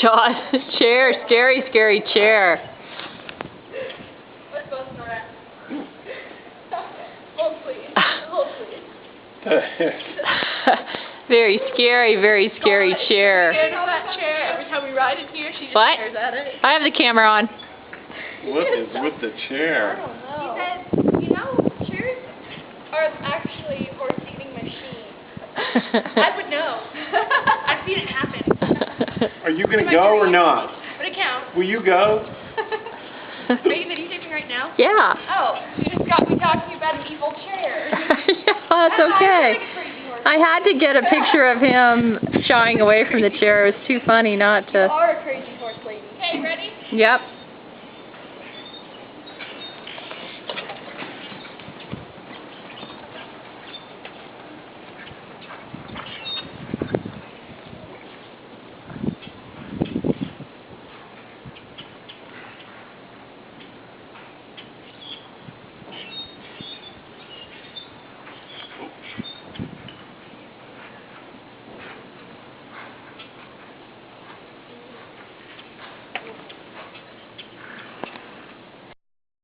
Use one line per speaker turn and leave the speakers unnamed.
John, chair, scary, scary chair.
Let's go snort at. Hold please. Hold please.
Very scary chair.
You know that chair? Every time we ride in here, she just
What?
stares at it.
I have the camera on.
What is with the chair?
I don't know. He said, you know, chairs are actually horse feeding machines. I would know. I've seen it happen.
Are you going to go or not?
But it counts.
Will you go?
Are you videotaping right now?
Yeah.
Oh, you just got me talking about an evil chair.
Yeah, that's okay. I had to get a picture of him shying away from the chair. It was too funny not to.
You are a crazy horse lady. Okay, ready?
Yep.